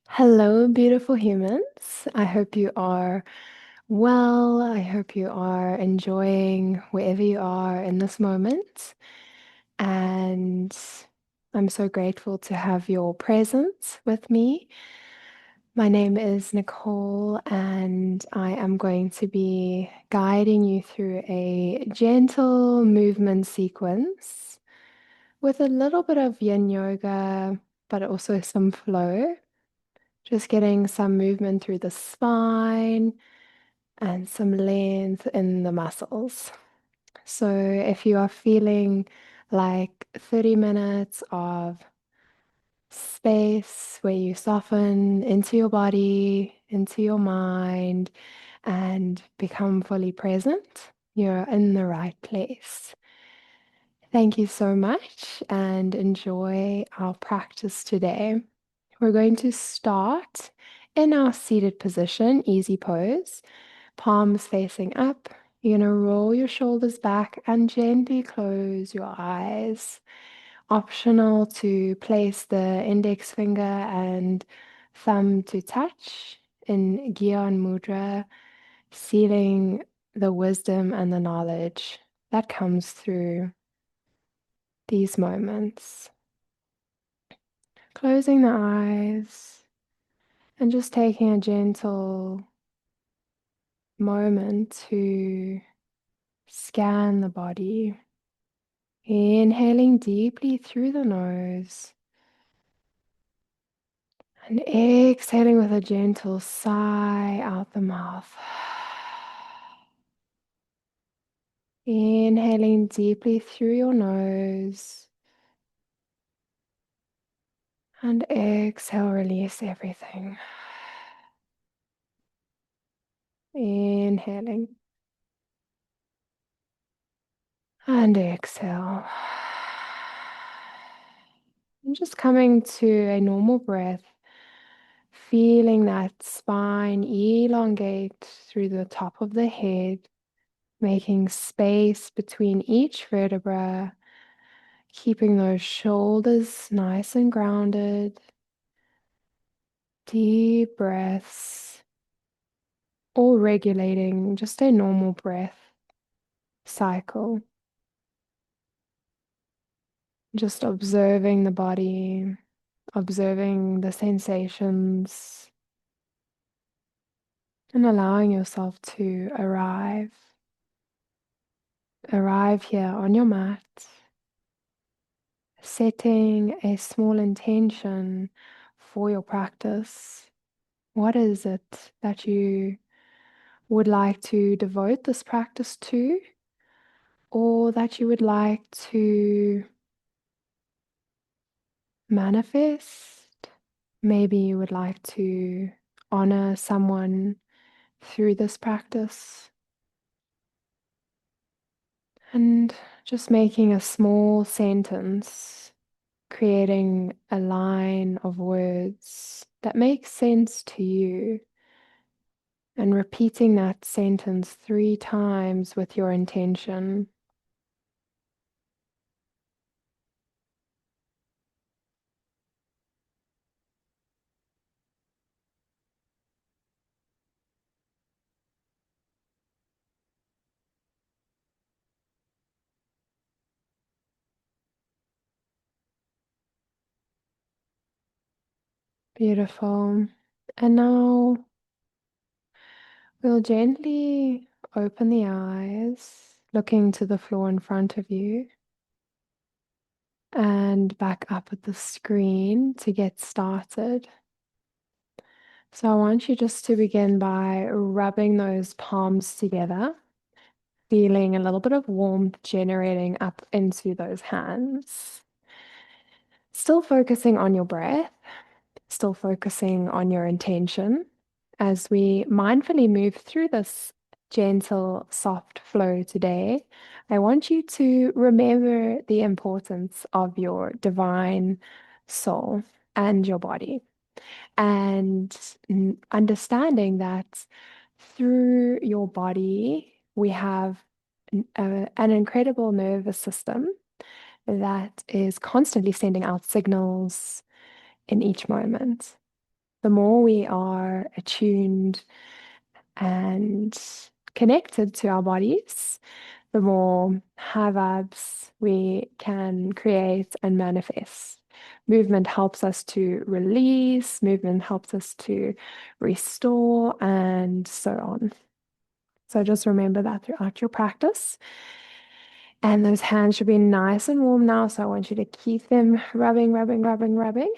Hello, beautiful humans. I hope you are well. I hope you are enjoying wherever you are in this moment. And I'm so grateful to have your presence with me. My name is Nicole, and I am going to be guiding you through a gentle movement sequence with a little bit of yin yoga, but also some flow. Just getting some movement through the spine and some length in the muscles. So, if you are feeling like 30 minutes of space where you soften into your body, into your mind, and become fully present, you're in the right place. Thank you so much and enjoy our practice today. We're going to start in our seated position, easy pose, palms facing up. You're going to roll your shoulders back and gently close your eyes. Optional to place the index finger and thumb to touch in Gyan Mudra, sealing the wisdom and the knowledge that comes through these moments. Closing the eyes and just taking a gentle moment to scan the body. Inhaling deeply through the nose and exhaling with a gentle sigh out the mouth. Inhaling deeply through your nose and exhale, release everything. Inhaling and exhale. And just coming to a normal breath, feeling that spine elongate through the top of the head, making space between each vertebra, keeping those shoulders nice and grounded. Deep breaths, or regulating just a normal breath cycle. Just observing the body, observing the sensations, and allowing yourself to arrive here on your mat, setting a small intention for your practice. What is it that you would like to devote this practice to, or that you would like to manifest? Maybe you would like to honor someone through this practice. And just making a small sentence, creating a line of words that makes sense to you, and repeating that sentence 3 times with your intention. Beautiful. And now we'll gently open the eyes, looking to the floor in front of you and back up at the screen to get started. So I want you just to begin by rubbing those palms together, feeling a little bit of warmth generating up into those hands. Still focusing on your breath, still focusing on your intention as we mindfully move through this gentle, soft flow today. I want you to remember the importance of your divine soul and your body, and understanding that through your body we have an incredible nervous system that is constantly sending out signals in each moment. The more we are attuned and connected to our bodies, the more high vibes we can create and manifest. Movement helps us to release, movement helps us to restore, and so on. So just remember that throughout your practice. And those hands should be nice and warm now. So I want you to keep them rubbing, rubbing, rubbing, rubbing.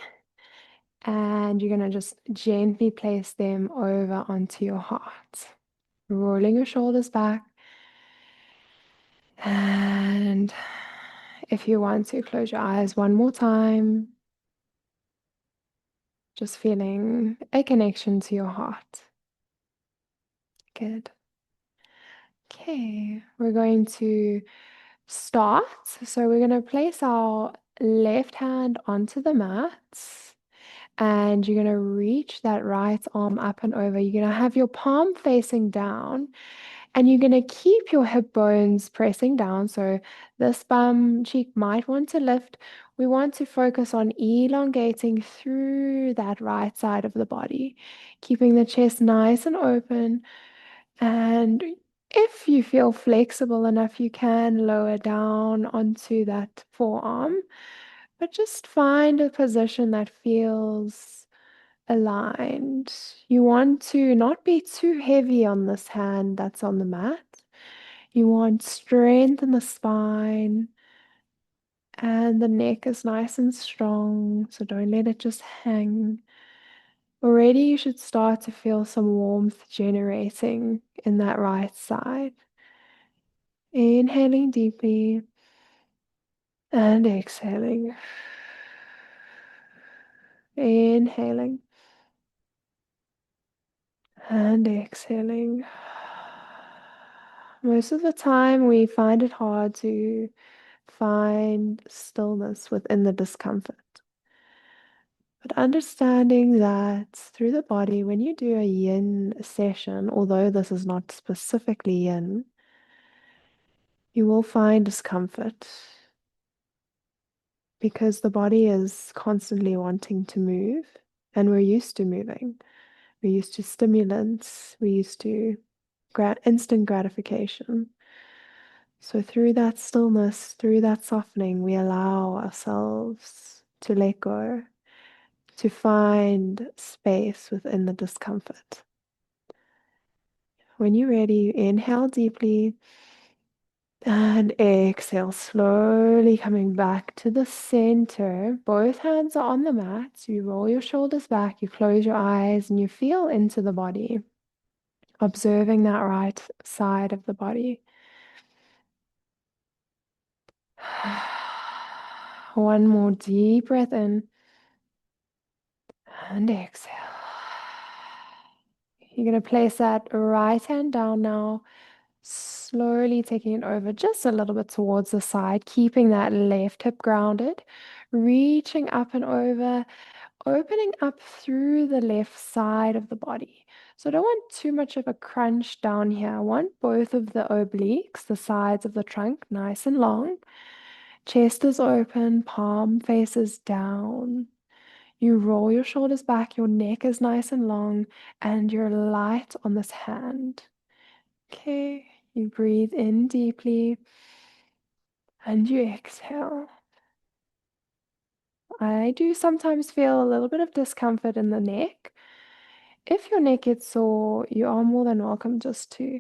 And you're going to just gently place them over onto your heart, rolling your shoulders back. And if you want to, close your eyes one more time, just feeling a connection to your heart. Good. Okay, we're going to start. So we're going to place our left hand onto the mat and you're going to reach that right arm up and over. You're going to have your palm facing down and you're going to keep your hip bones pressing down. So this bum cheek might want to lift. We want to focus on elongating through that right side of the body, keeping the chest nice and open. And if you feel flexible enough, you can lower down onto that forearm, but just find a position that feels aligned. You want to not be too heavy on this hand that's on the mat. You want strength in the spine and the neck is nice and strong, so don't let it just hang. Already you should start to feel some warmth generating in that right side. Inhaling deeply and exhaling. Inhaling and exhaling. Most of the time, we find it hard to find stillness within the discomfort. But understanding that through the body, when you do a yin session, although this is not specifically yin, you will find discomfort because the body is constantly wanting to move and we're used to moving. We're used to stimulants, we're used to instant gratification. So through that stillness, through that softening, we allow ourselves to let go, to find space within the discomfort. When you're ready, you inhale deeply and exhale, slowly coming back to the center. Both hands are on the mat. So you roll your shoulders back, you close your eyes, and you feel into the body, observing that right side of the body. One more deep breath in and exhale. You're going to place that right hand down now, slowly taking it over just a little bit towards the side, keeping that left hip grounded, reaching up and over, opening up through the left side of the body. So I don't want too much of a crunch down here. I want both of the obliques, the sides of the trunk, nice and long. Chest is open, palm faces down. You roll your shoulders back, your neck is nice and long, and you're light on this hand. Okay, you breathe in deeply and you exhale. I do sometimes feel a little bit of discomfort in the neck. If your neck gets sore, you are more than welcome just to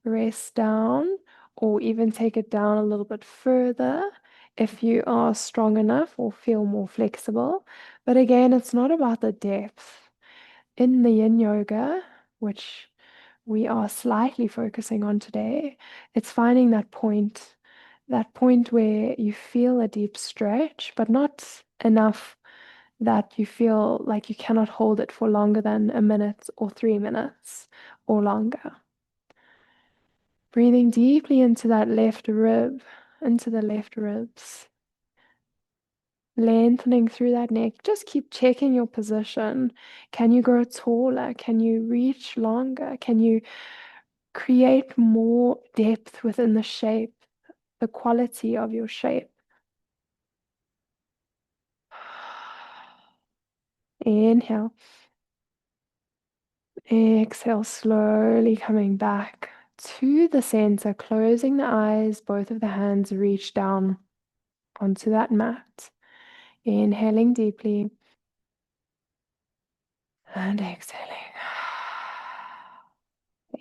rest down or even take it down a little bit further if you are strong enough or feel more flexible. But again, it's not about the depth. In the yin yoga, which we are slightly focusing on today, it's finding that point where you feel a deep stretch, but not enough that you feel like you cannot hold it for longer than a minute or 3 minutes or longer. Breathing deeply into that left rib, into the left ribs. Lengthening through that neck. Just keep checking your position. Can you grow taller? Can you reach longer? Can you create more depth within the shape, the quality of your shape? Inhale. Exhale, slowly coming back to the center, closing the eyes, both of the hands reach down onto that mat. Inhaling deeply and exhaling.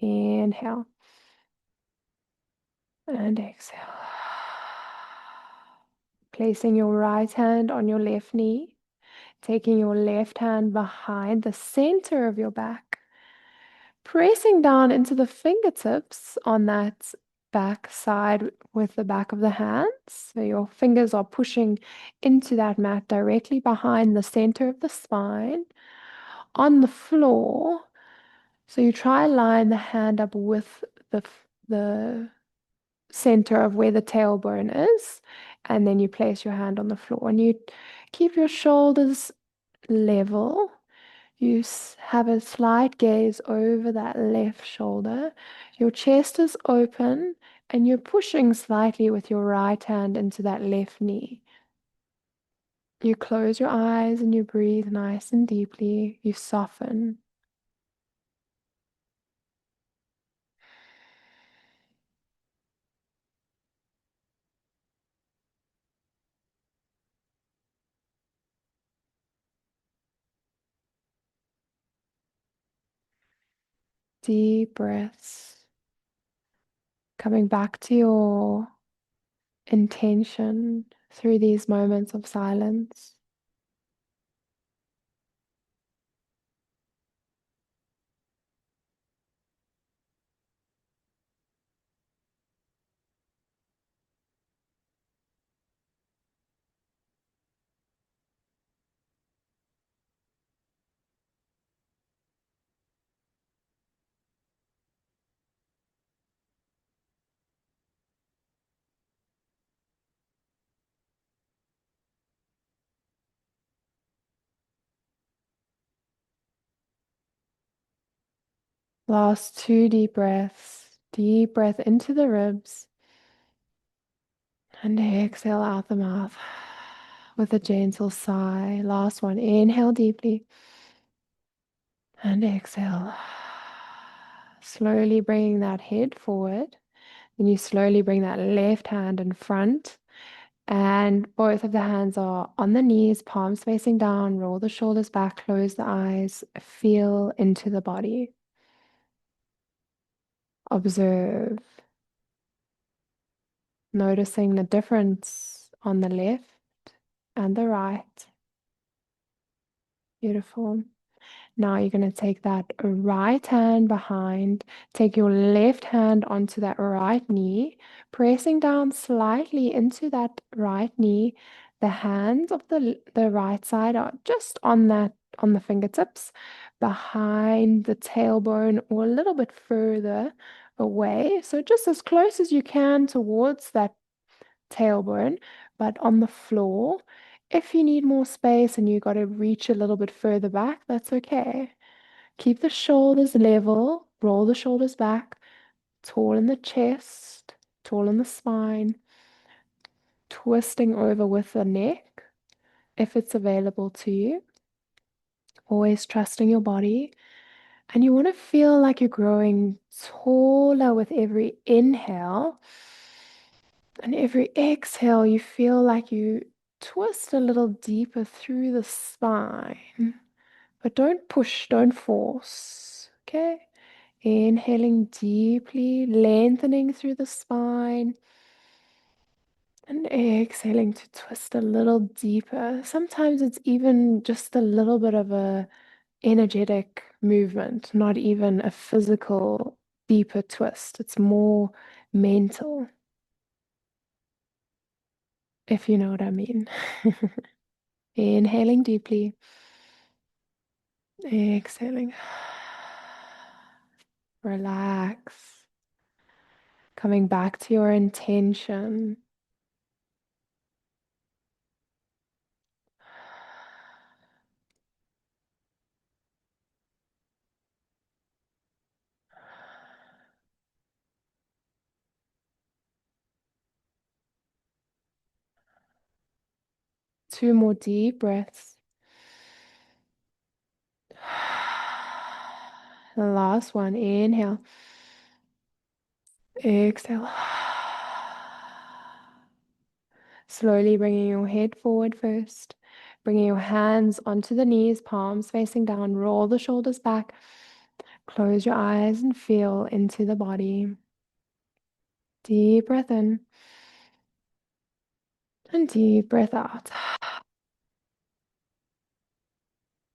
Inhale and exhale. Placing your right hand on your left knee, taking your left hand behind the center of your back, pressing down into the fingertips on that back side with the back of the hands. So your fingers are pushing into that mat directly behind the center of the spine on the floor. So you try line the hand up with the center of where the tailbone is, and then you place your hand on the floor and you keep your shoulders level. You have a slight gaze over that left shoulder. Your chest is open and you're pushing slightly with your right hand into that left knee. You close your eyes and you breathe nice and deeply. You soften. Deep breaths. Coming back to your intention through these moments of silence. Last two deep breaths. Deep breath into the ribs and exhale out the mouth with a gentle sigh. Last one. Inhale deeply and exhale. Slowly bringing that head forward. Then you slowly bring that left hand in front, and both of the hands are on the knees, palms facing down. Roll the shoulders back, close the eyes, feel into the body. Observe, noticing the difference on the left and the right. Beautiful. Now you're going to take that right hand behind, take your left hand onto that right knee, pressing down slightly into that right knee. The hands of the right side are just on the fingertips, behind the tailbone or a little bit further away. So just as close as you can towards that tailbone, but on the floor. If you need more space and you got to reach a little bit further back, that's okay. Keep the shoulders level, roll the shoulders back, tall in the chest, tall in the spine, twisting over with the neck if it's available to you. Always trusting your body. And you want to feel like you're growing taller with every inhale. And every exhale, you feel like you twist a little deeper through the spine. But don't push, don't force. Okay? Inhaling deeply, lengthening through the spine. And exhaling to twist a little deeper. Sometimes it's even just a little bit of a energetic movement, not even a physical deeper twist. It's more mental, if you know what I mean. Inhaling deeply, exhaling. Relax. Coming back to your intention. Two more deep breaths. The last one, inhale, exhale. Slowly bringing your head forward first, bringing your hands onto the knees, palms facing down, roll the shoulders back, close your eyes and feel into the body. Deep breath in and deep breath out.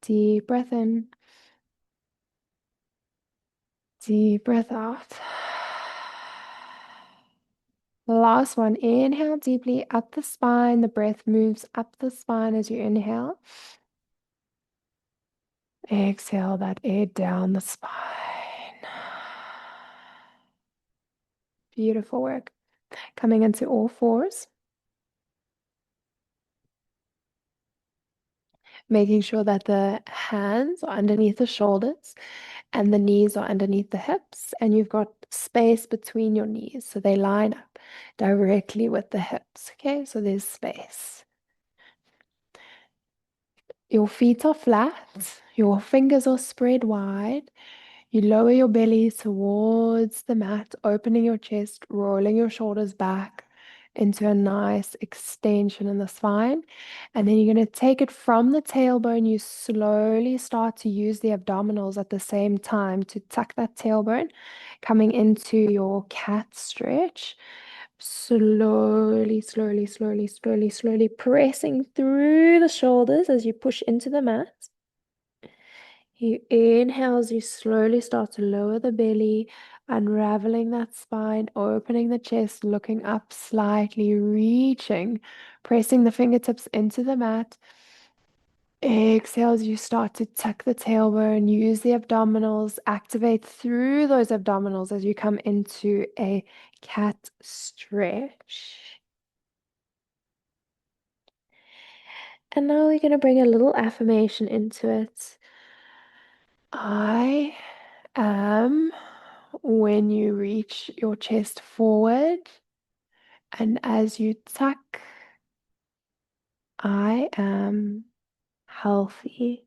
Deep breath in, deep breath out. Last one, inhale deeply up the spine. The breath moves up the spine as you inhale. Exhale that air down the spine. Beautiful work. Coming into all fours. Making sure that the hands are underneath the shoulders and the knees are underneath the hips, and you've got space between your knees so they line up directly with the hips. Okay, so there's space. Your feet are flat, your fingers are spread wide. You lower your belly towards the mat, opening your chest, rolling your shoulders back into a nice extension in the spine. And then you're going to take it from the tailbone. You slowly start to use the abdominals at the same time to tuck that tailbone, coming into your cat stretch. Slowly, slowly, slowly, slowly, slowly pressing through the shoulders as you push into the mat. You inhale as you slowly start to lower the belly, unraveling that spine, opening the chest, looking up slightly, reaching, pressing the fingertips into the mat. Exhale as you start to tuck the tailbone, use the abdominals, activate through those abdominals as you come into a cat stretch. And now we're going to bring a little affirmation into it. I am, when you reach your chest forward, and as you tuck, I am healthy.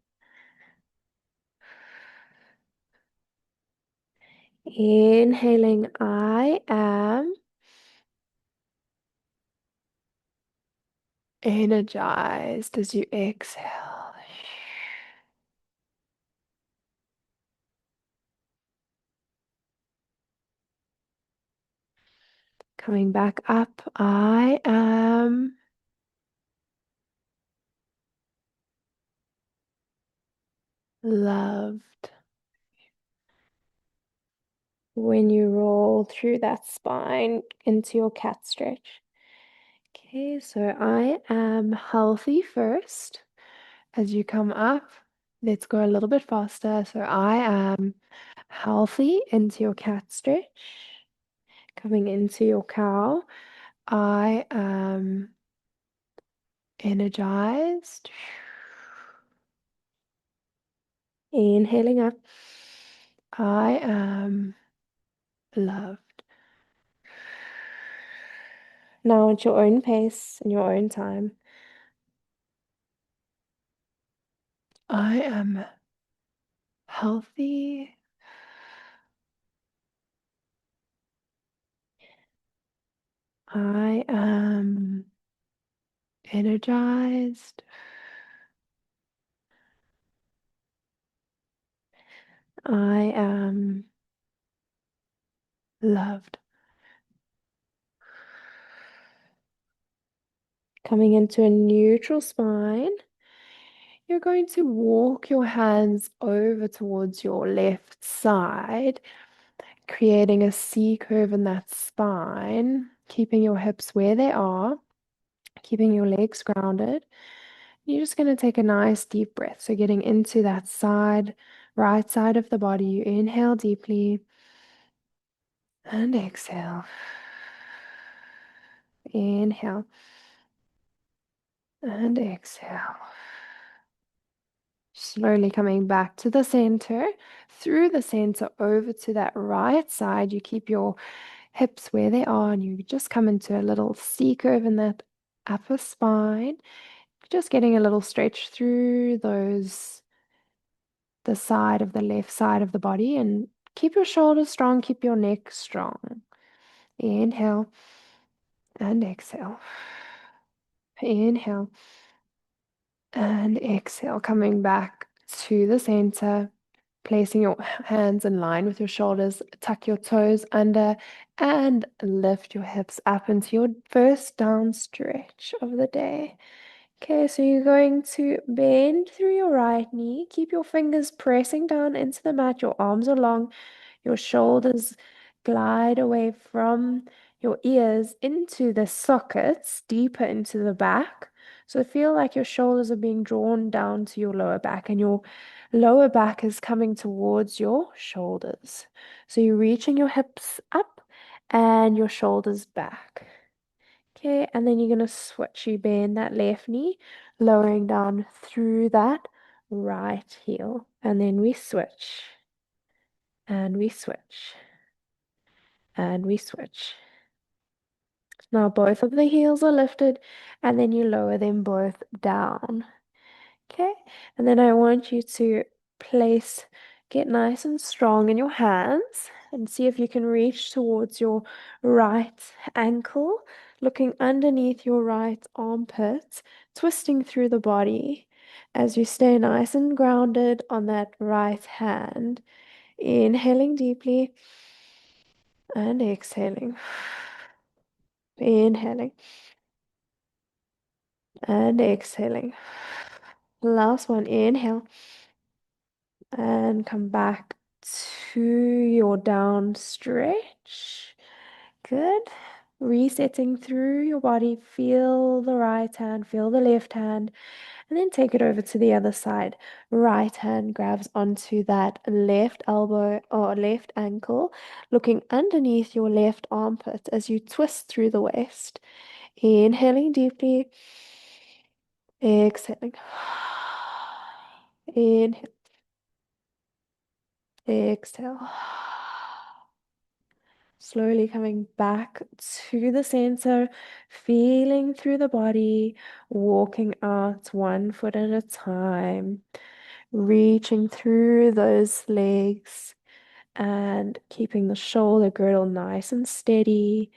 Inhaling, I am energized as you exhale. Coming back up, I am loved. When you roll through that spine into your cat stretch. Okay, so I am healthy first. As you come up, let's go a little bit faster. So I am healthy into your cat stretch. Coming into your cow, I am energized. Inhaling up, I am loved. Now at your own pace and your own time, I am healthy. I am energized. I am loved. Coming into a neutral spine, you're going to walk your hands over towards your left side, creating a C curve in that spine, keeping your hips where they are, keeping your legs grounded. You're just going to take a nice deep breath. So getting into that side, right side of the body, you inhale deeply and exhale. Inhale and exhale. Slowly coming back to the center, through the center over to that right side. You keep your hips where they are, and you just come into a little C curve in that upper spine. Just getting a little stretch through those the side of the left side of the body, and keep your shoulders strong, keep your neck strong. Inhale and exhale. Inhale and exhale, coming back to the center, placing your hands in line with your shoulders, tuck your toes under, and lift your hips up into your first down stretch of the day. Okay, so you're going to bend through your right knee, keep your fingers pressing down into the mat, your arms are long, your shoulders glide away from your ears into the sockets, deeper into the back. So feel like your shoulders are being drawn down to your lower back, and your lower back is coming towards your shoulders. So you're reaching your hips up and your shoulders back. Okay, and then you're going to switch. You bend that left knee, lowering down through that right heel. And then we switch. And we switch. And we switch. Now both of the heels are lifted, and then you lower them both down. Okay, and then I want you to get nice and strong in your hands and see if you can reach towards your right ankle, looking underneath your right armpit, twisting through the body as you stay nice and grounded on that right hand. Inhaling deeply and exhaling. Inhaling and exhaling. Last one, inhale. And come back to your down stretch. Good. Resetting through your body. Feel the right hand, feel the left hand, and then take it over to the other side. Right hand grabs onto that left elbow or left ankle, looking underneath your left armpit as you twist through the waist. Inhaling deeply, exhaling. Inhale. Exhale. Slowly coming back to the center, feeling through the body, walking out one foot at a time, reaching through those legs and keeping the shoulder girdle nice and steady.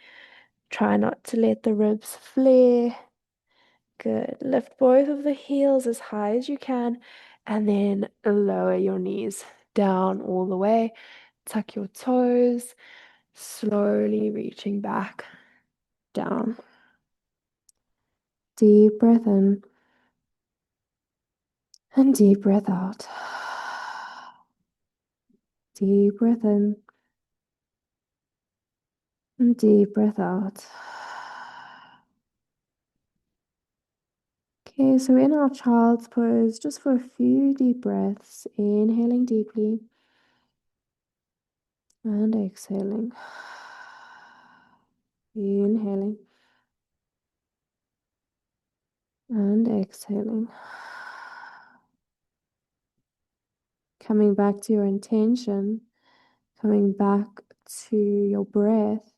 Try not to let the ribs flare. Good. Lift both of the heels as high as you can, and then lower your knees down all the way. Tuck your toes, slowly reaching back down. Deep breath in and deep breath out. Deep breath in and deep breath out. Okay, so in our child's pose, just for a few deep breaths, inhaling deeply and exhaling. Inhaling and exhaling. Coming back to your intention, coming back to your breath.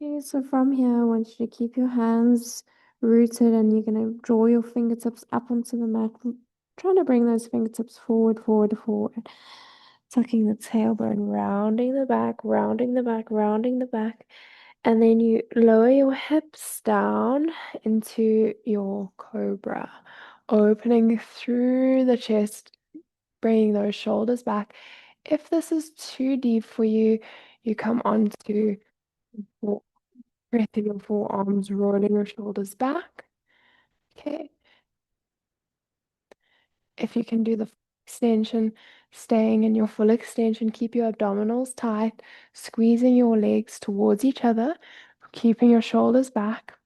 Okay, so from here, I want you to keep your hands rooted, and you're going to draw your fingertips up onto the mat, trying to bring those fingertips forward, forward, forward. Tucking the tailbone, rounding the back, rounding the back, rounding the back. And then you lower your hips down into your cobra, opening through the chest, bringing those shoulders back. If this is too deep for you, you come onto breathing your forearms, rolling your shoulders back. Okay. If you can do the full extension, staying in your full extension, keep your abdominals tight, squeezing your legs towards each other, keeping your shoulders back.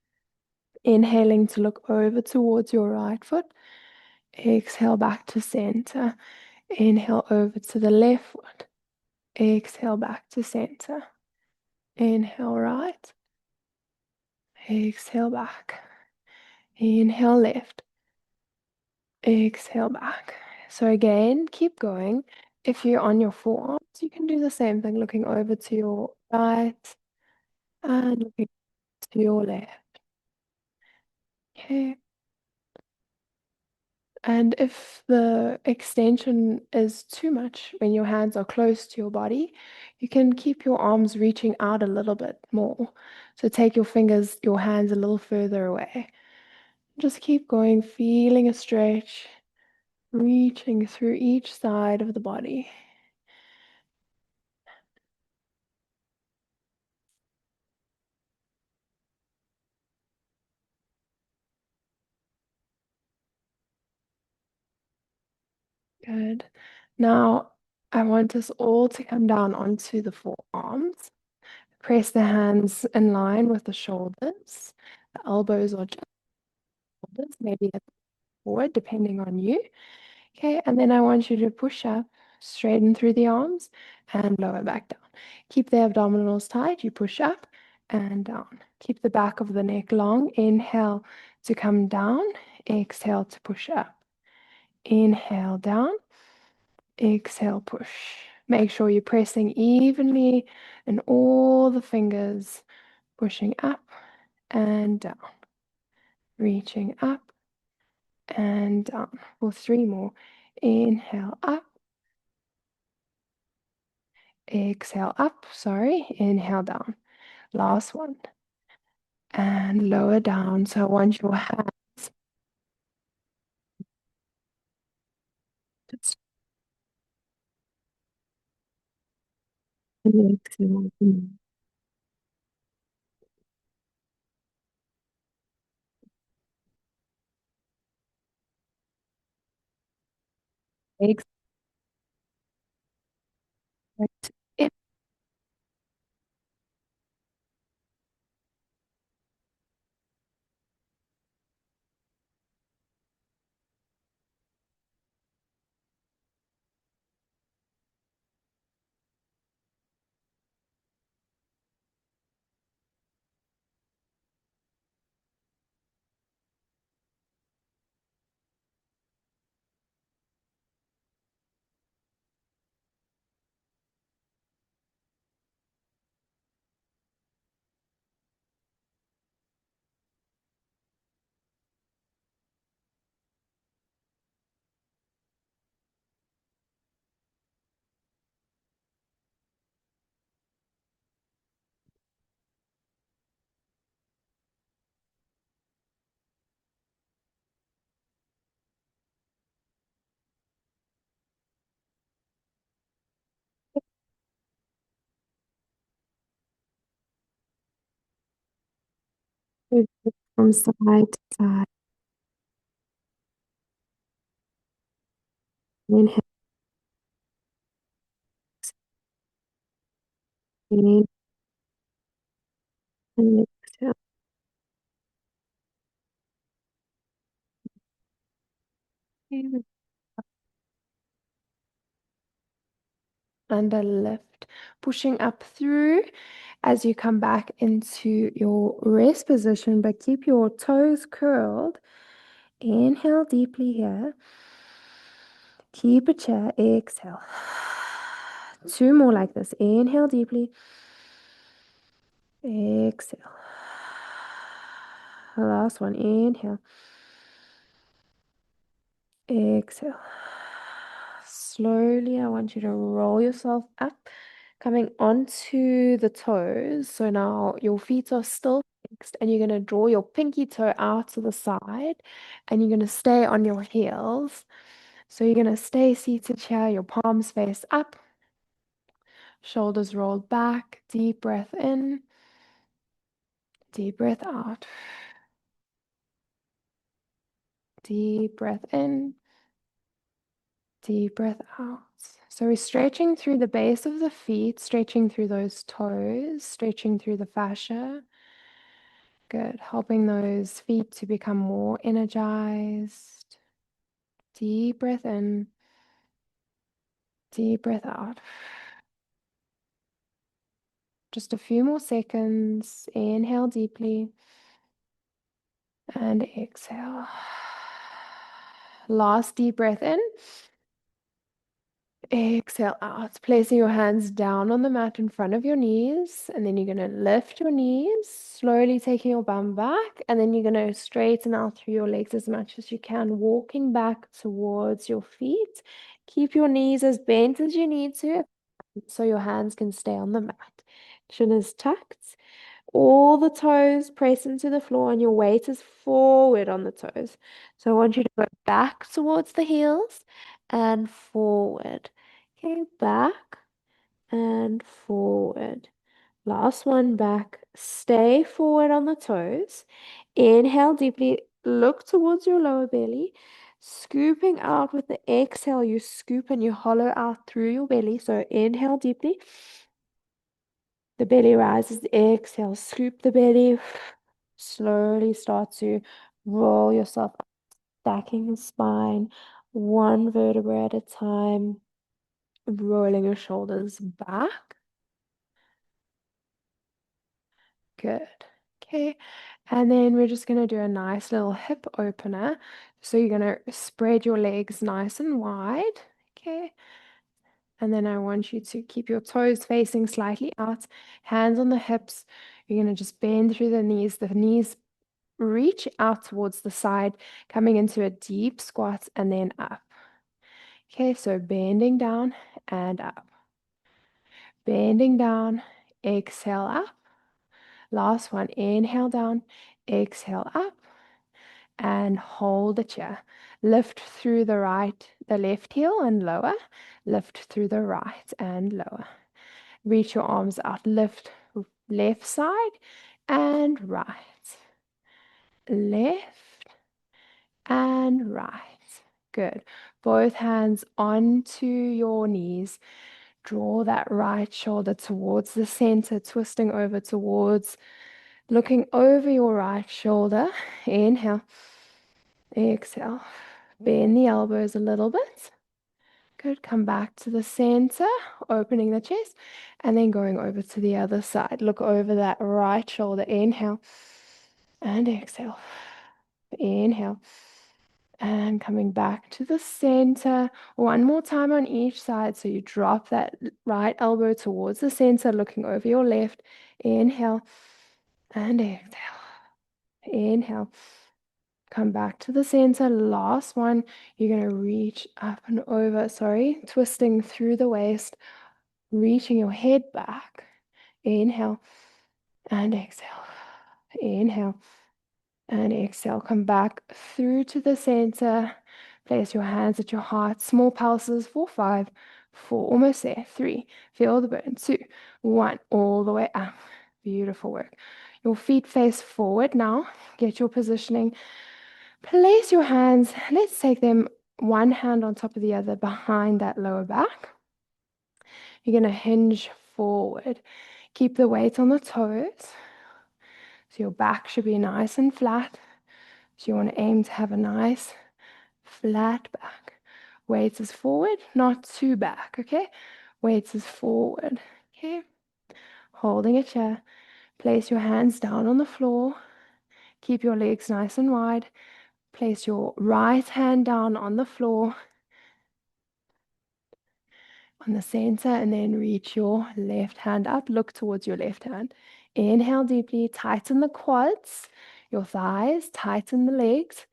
Inhaling to look over towards your right foot. Exhale back to center. Inhale over to the left foot. Exhale back to center. Inhale right. Exhale back. Inhale left. Exhale back. So again, keep going. If you're on your forearms, you can do the same thing, looking over to your right and looking to your left. Okay. And if the extension is too much when your hands are close to your body, you can keep your arms reaching out a little bit more. So take your fingers, your hands a little further away. Just keep going, feeling a stretch, reaching through each side of the body. Good. Now, I want us all to come down onto the forearms. Press the hands in line with the shoulders. The elbows are just shoulders, maybe a forward, depending on you. Okay, and then I want you to push up, straighten through the arms, and lower back down. Keep the abdominals tight. You push up and down. Keep the back of the neck long. Inhale to come down. Exhale to push up. Inhale down. Exhale, push. Make sure you're pressing evenly in all the fingers, pushing up and down, reaching up and down. For three more. Inhale up, exhale up, sorry, inhale down. Last one. And lower down. So I want your hands to exhale. Exhale. From side to side. Inhale in and exhale. And a lift, pushing up through as you come back into your rest position, but keep your toes curled. Inhale deeply here. Keep a chair. Exhale. Two more like this. Inhale deeply. Exhale. Last one. Inhale. Exhale. Slowly, I want you to roll yourself up, coming onto the toes. So now your feet are still fixed, and you're going to draw your pinky toe out to the side, and you're going to stay on your heels. So you're going to stay seated here, your palms face up, shoulders rolled back, deep breath in, deep breath out, deep breath in. Deep breath out. So we're stretching through the base of the feet, stretching through those toes, stretching through the fascia. Good. Helping those feet to become more energized. Deep breath in, deep breath out. Just a few more seconds. Inhale deeply and exhale. Last deep breath in. Exhale out, placing your hands down on the mat in front of your knees, and then you're going to lift your knees, slowly taking your bum back, and then you're going to straighten out through your legs as much as you can, walking back towards your feet. Keep your knees as bent as you need to, so your hands can stay on the mat. Chin is tucked. All the toes press into the floor and your weight is forward on the toes. So I want you to go back towards the heels and forward. Okay, back and forward. Last one, back. Stay forward on the toes. Inhale deeply. Look towards your lower belly. Scooping out with the exhale, you scoop and you hollow out through your belly. So inhale deeply. The belly rises, exhale, scoop the belly. Slowly start to roll yourself up, stacking the spine, one vertebra at a time, rolling your shoulders back. Good. Okay. And then we're just going to do a nice little hip opener. So you're going to spread your legs nice and wide. Okay. And then I want you to keep your toes facing slightly out, hands on the hips. You're going to just bend through the knees. The knees reach out towards the side, coming into a deep squat and then up. Okay, so bending down and up. Bending down, exhale up. Last one, inhale down, exhale up, and hold the chair. Lift through the left heel and lower. Lift through the right and lower. Reach your arms out, lift left side and right. Left and right. Good. Both hands onto your knees. Draw that right shoulder towards the center, twisting over towards, looking over your right shoulder. Inhale. Exhale. Bend the elbows a little bit. Good. Come back to the center, opening the chest, and then going over to the other side. Look over that right shoulder. Inhale and exhale. Inhale. And coming back to the center. One more time on each side. So you drop that right elbow towards the center, looking over your left. Inhale and exhale. Inhale. Come back to the center. Last one. You're going to reach up and over. Sorry. Twisting through the waist. Reaching your head back. Inhale and exhale. Inhale and exhale. Come back through to the center. Place your hands at your heart. Small pulses for 5, 4, almost there. 3, feel the burn. 2, 1, all the way up. Beautiful work. Your feet face forward now. Get your positioning. Place your hands. Let's take them one hand on top of the other behind that lower back. You're going to hinge forward. Keep the weight on the toes. So your back should be nice and flat. So you want to aim to have a nice flat back. Weights is forward, not too back, okay? Weights is forward, okay? Holding a chair. Place your hands down on the floor. Keep your legs nice and wide. Place your right hand down on the floor, on the center, and then reach your left hand up. Look towards your left hand. Inhale deeply, tighten the quads, your thighs, tighten the legs.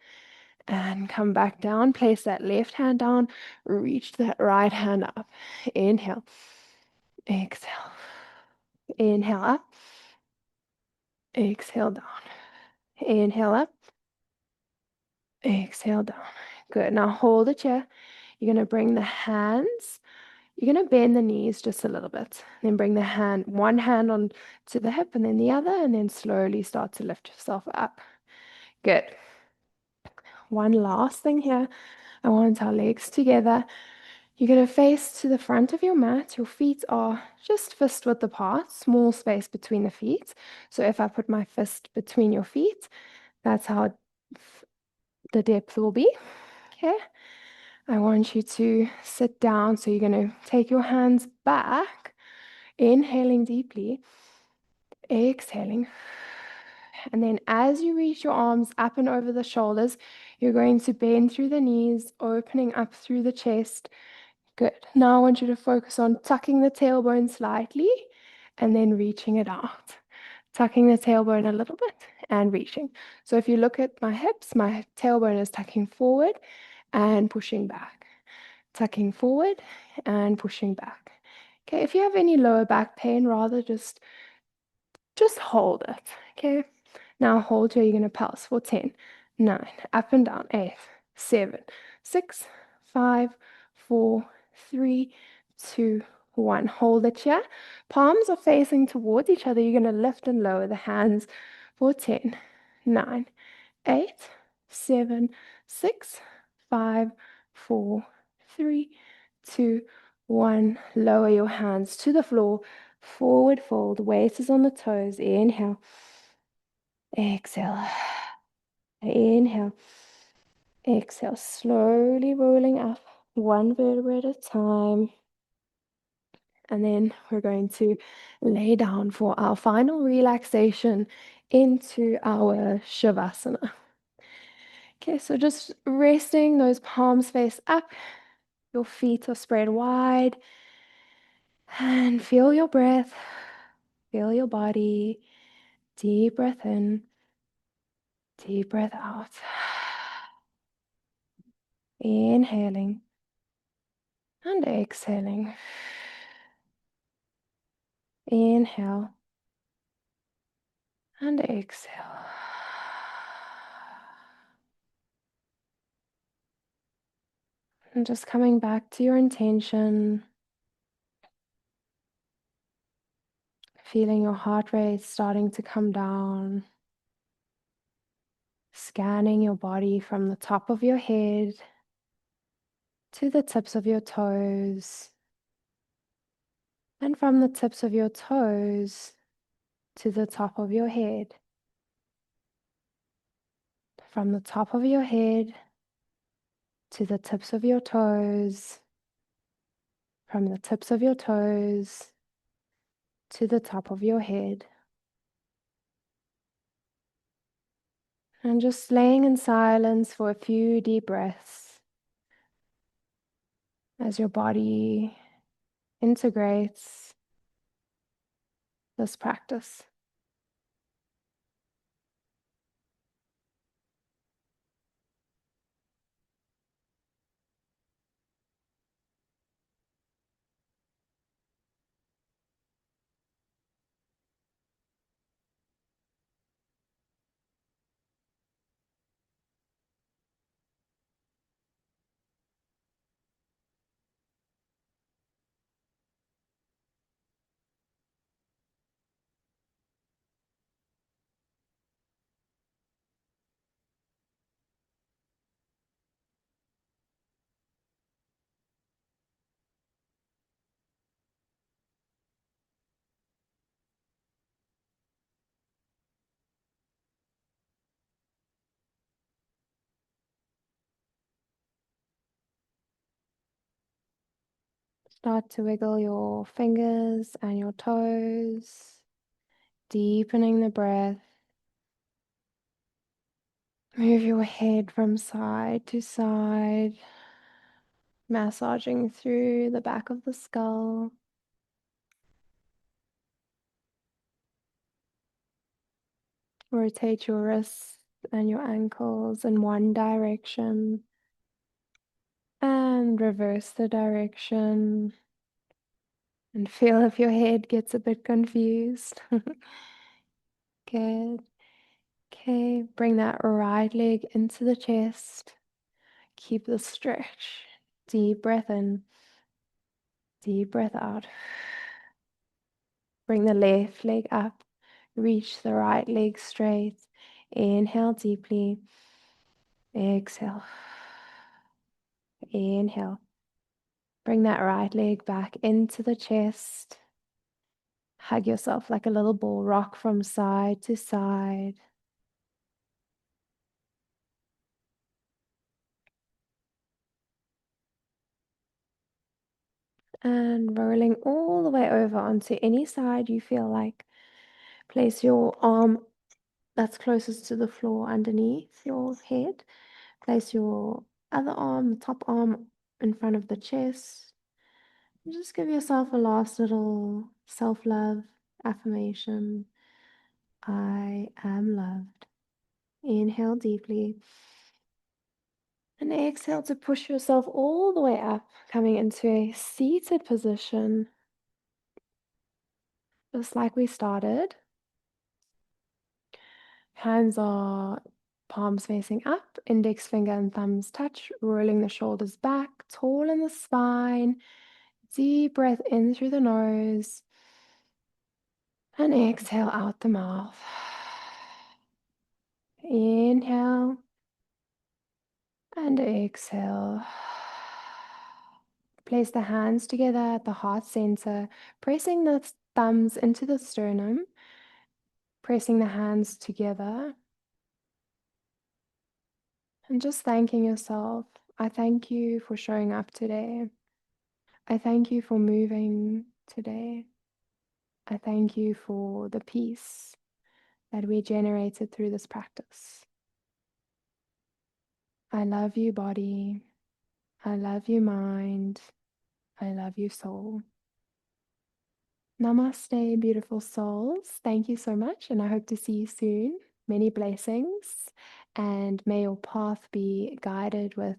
And come back down, place that left hand down, reach that right hand up. Inhale, exhale, inhale up, exhale down, inhale up, exhale down. Good. Now hold the chair. You're going to bring the hands, you're going to bend the knees just a little bit. Then bring the one hand on to the hip and then the other, and then slowly start to lift yourself up. Good. One last thing here. I want our legs together. You're going to face to the front of your mat. Your feet are just fist width apart, small space between the feet. So if I put my fist between your feet, that's how the depth will be. Okay. I want you to sit down. So you're going to take your hands back, inhaling deeply. Exhaling. And then as you reach your arms up and over the shoulders, you're going to bend through the knees, opening up through the chest. Good. Now I want you to focus on tucking the tailbone slightly and then reaching it out. Tucking the tailbone a little bit and reaching. So if you look at my hips, my tailbone is tucking forward and pushing back. Tucking forward and pushing back. Okay, if you have any lower back pain, rather just hold it. Okay, now hold here. You're going to pulse for 10, 9, up and down, 8, 7, 6, 5, 4, 3, 2, 1. Hold it here. Palms are facing towards each other. You're going to lift and lower the hands for 10, 9, 8, 7, 6, 5, 4, 3, 2, 1. Lower your hands to the floor. Forward fold. Weight is on the toes. Inhale. Exhale. Inhale. Exhale. Slowly rolling up. One vertebra at a time. And then we're going to lay down for our final relaxation into our Shavasana. Okay, so just resting, those palms face up. Your feet are spread wide. And feel your breath. Feel your body. Deep breath in. Deep breath out. Inhaling and exhaling. Inhale and exhale. And just coming back to your intention, feeling your heart rate starting to come down, scanning your body from the top of your head to the tips of your toes, and from the tips of your toes to the top of your head. From the top of your head to the tips of your toes, from the tips of your toes to the top of your head. And just laying in silence for a few deep breaths as your body integrates this practice. Start to wiggle your fingers and your toes, deepening the breath. Move your head from side to side, massaging through the back of the skull. Rotate your wrists and your ankles in one direction and reverse the direction. And feel if your head gets a bit confused. Good. Okay, bring that right leg into the chest. Keep the stretch. Deep breath in, deep breath out. Bring the left leg up. Reach the right leg straight. Inhale deeply. Exhale. Inhale. Bring that right leg back into the chest. Hug yourself like a little ball. Rock from side to side. And rolling all the way over onto any side you feel like. Place your arm that's closest to the floor underneath your head. Place your other arm, the top arm, in front of the chest. And just give yourself a last little self-love affirmation. I am loved. Inhale deeply. And exhale to push yourself all the way up, coming into a seated position, just like we started. Hands are palms facing up, index finger and thumbs touch, rolling the shoulders back, tall in the spine. Deep breath in through the nose and exhale out the mouth. Inhale and exhale. Place the hands together at the heart center, pressing the thumbs into the sternum, pressing the hands together, and just thanking yourself. I thank you for showing up today. I thank you for moving today. I thank you for the peace that we generated through this practice. I love you, body. I love you, mind. I love you, soul. Namaste, beautiful souls. Thank you so much, and I hope to see you soon. Many blessings, and may your path be guided with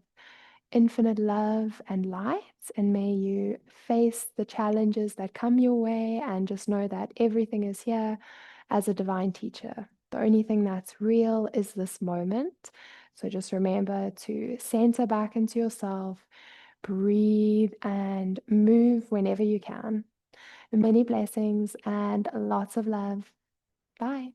infinite love and light, and may you face the challenges that come your way and just know that everything is here as a divine teacher. The only thing that's real is this moment. So just remember to center back into yourself, breathe, and move whenever you can. Many blessings and lots of love. Bye.